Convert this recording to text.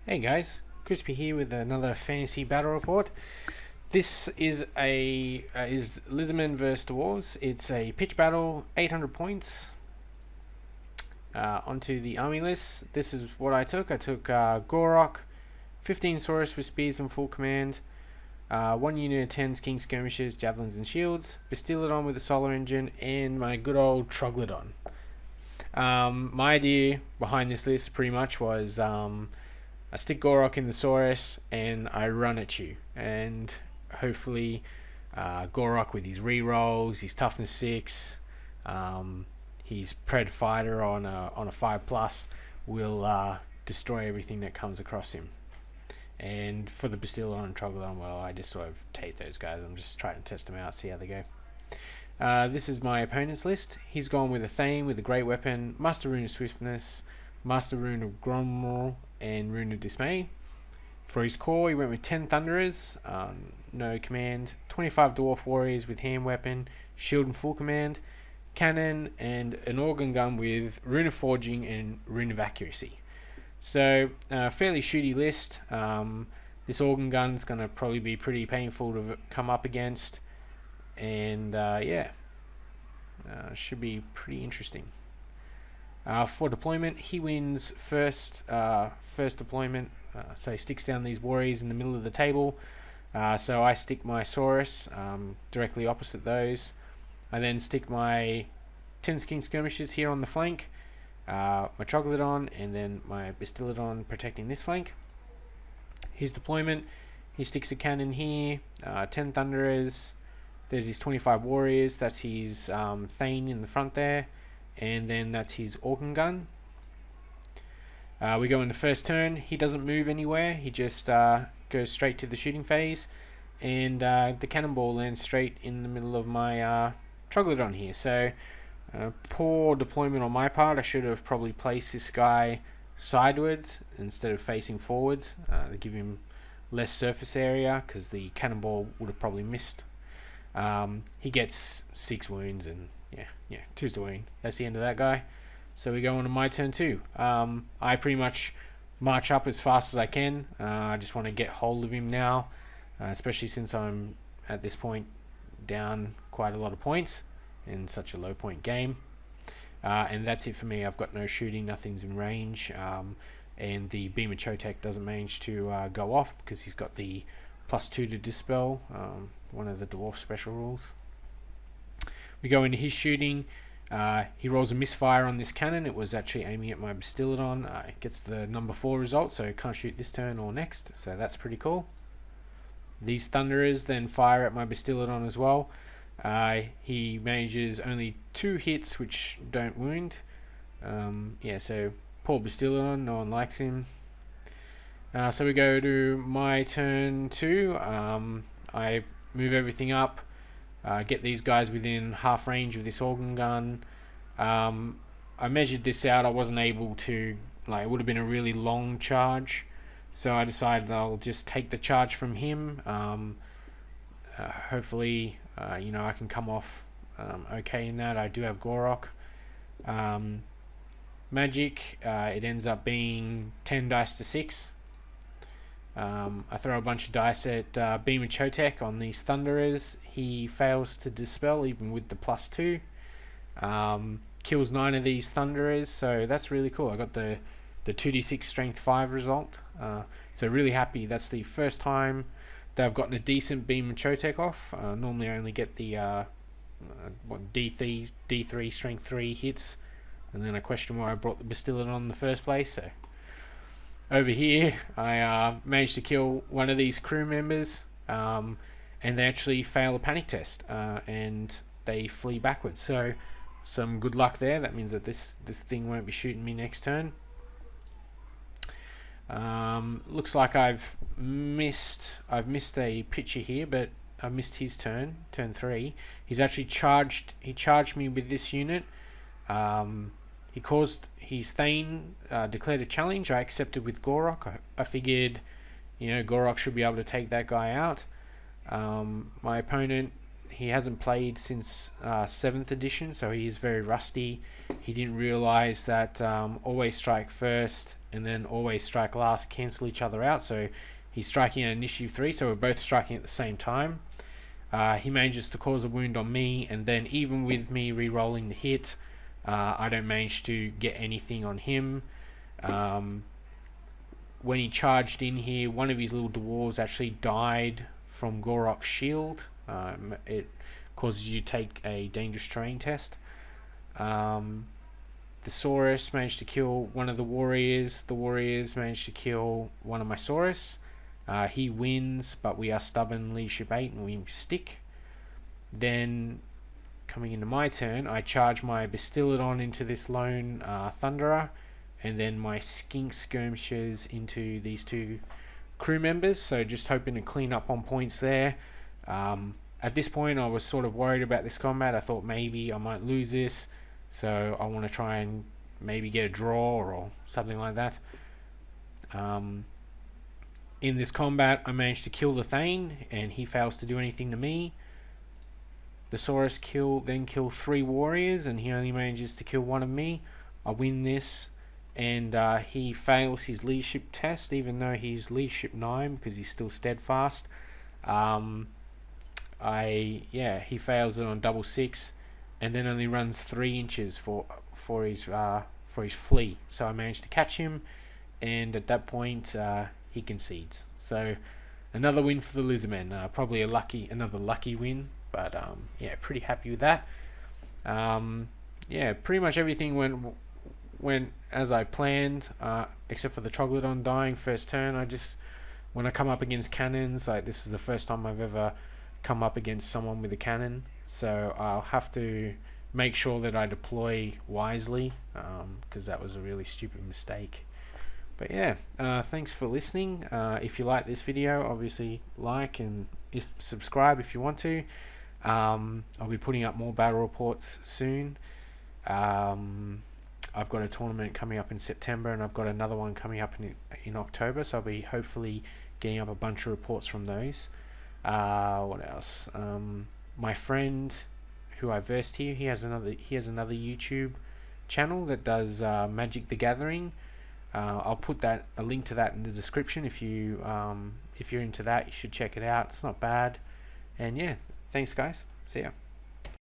Hey guys, Crispy here with another fantasy battle report. This is Lizardmen vs Dwarves. It's a pitch battle, 800 points. Onto the army list. This is what I took. I took Gor-Rok, 15 Saurus with spears and full command, 1 unit of 10 King Skirmishers, Javelins and Shields, Bastiladon with a solar engine, and my good old Troglodon. My idea behind this list pretty much was I stick Gor-Rok in the Saurus and I run at you, and hopefully Gor-Rok with his rerolls, his toughness 6, his pred fighter on a 5+ will destroy everything that comes across him. And for the Bastiladon and Troglodon, well, I just sort of take those guys. I'm just trying to test them out, see how they go. This is my opponent's list. He's gone with a Thane with a great weapon, Master Rune of Swiftness, Master Rune of Gromrel, and Rune of Dismay. For his core, he went with 10 Thunderers, no command, 25 Dwarf Warriors with hand weapon, shield and full command, cannon, and an organ gun with Rune of Forging and Rune of Accuracy. So, fairly shooty list. This organ gun's going to probably be pretty painful to come up against, and should be pretty interesting. For deployment, he wins first deployment, so he sticks down these warriors in the middle of the table. So I stick my Saurus directly opposite those. I then stick my 10 King Skirmishers here on the flank, my Troglodon, and then my Bastiladon protecting this flank. His deployment, he sticks a cannon here, 10 Thunderers, there's his 25 warriors, that's his Thane in the front there, and then that's his organ gun. We go in the first turn. He doesn't move anywhere, he just goes straight to the shooting phase, and the cannonball lands straight in the middle of my Troglodon here. So poor deployment on my part. I should have probably placed this guy sideways instead of facing forwards to give him less surface area, because the cannonball would have probably missed. He gets 6 wounds, and yeah, 2's the wound. That's the end of that guy. So we go on to my turn 2. I pretty much march up as fast as I can. I just want to get hold of him now, especially since I'm at this point down quite a lot of points in such a low point game. And that's it for me. I've got no shooting, nothing's in range, and the Beam of Chotek doesn't manage to go off because he's got the +2 to dispel, one of the dwarf special rules. We go into his shooting. He rolls a misfire on this cannon. It was actually aiming at my Bastiladon. It gets the number 4 result, so can't shoot this turn or next, so that's pretty cool. These Thunderers then fire at my Bastiladon as well. He manages only 2 hits, which don't wound. So poor Bastiladon, no one likes him. So we go to my turn 2. I move everything up, get these guys within half range of this organ gun. I measured this out. I wasn't able to, it would have been a really long charge, so I decided I'll just take the charge from him. Hopefully I can come off okay in that. I do have Gor-Rok. Magic, it ends up being 10 dice to 6. I throw a bunch of dice at Beam of Chotek on these Thunderers. He fails to dispel even with the +2. Kills 9 of these Thunderers, so that's really cool. I got the 2d6 strength 5 result, so really happy. That's the first time that I've gotten a decent Beam of Chotek off. Normally I only get the D3 strength 3 hits, and then I question why I brought the Bastiladon in the first place. So over here, I managed to kill one of these crew members, and they actually fail a panic test, and they flee backwards. So some good luck there. That means that this thing won't be shooting me next turn. Looks like I've missed a pitcher here, but I missed his turn 3. He's actually charged. He charged me with this unit. He caused his Thane declared a challenge. I accepted with Gor-Rok. I figured, Gor-Rok should be able to take that guy out. My opponent, He hasn't played since 7th edition, so he is very rusty. He didn't realize that always strike first and then always strike last cancel each other out, so he's striking at initiative 3, so we're both striking at the same time. He manages to cause a wound on me, and then even with me re-rolling the hit, I don't manage to get anything on him. When he charged in here, one of his little dwarves actually died from Gor-Rok's shield. It causes you to take a dangerous terrain test. The Saurus managed to kill one of the warriors. The warriors managed to kill one of my Saurus. He wins, but we are stubborn leadership 8 and we stick. Then, coming into my turn, I charge my Bastillodon into this lone Thunderer, and then my Skink skirmishes into these 2 crew members, so just hoping to clean up on points there. At this point I was sort of worried about this combat. I thought maybe I might lose this, so I want to try and maybe get a draw or something like that. In this combat I managed to kill the Thane, and he fails to do anything to me. The Saurus then kill 3 warriors, and he only manages to kill 1 of me. I win this, and he fails his leadership test, even though he's leadership 9 because he's still steadfast. He fails it on double 6, and then only runs 3 inches for his flea. So I managed to catch him, and at that point he concedes. So another win for the Lizardmen. Probably another lucky win, but pretty happy with that. Pretty much everything went as I planned, except for the Troglodon dying first turn. When I come up against cannons, like this is the first time I've ever come up against someone with a cannon, so I'll have to make sure that I deploy wisely, because that was a really stupid mistake. But thanks for listening. If you like this video, obviously like and subscribe if you want to. I'll be putting up more battle reports soon. I've got a tournament coming up in September, and I've got another one coming up in October, so I'll be hopefully getting up a bunch of reports from those. What else? My friend who I versed here, he has another YouTube channel that does Magic the Gathering. I'll put a link to that in the description. If you're into that, you should check it out. It's not bad. And thanks guys. See ya.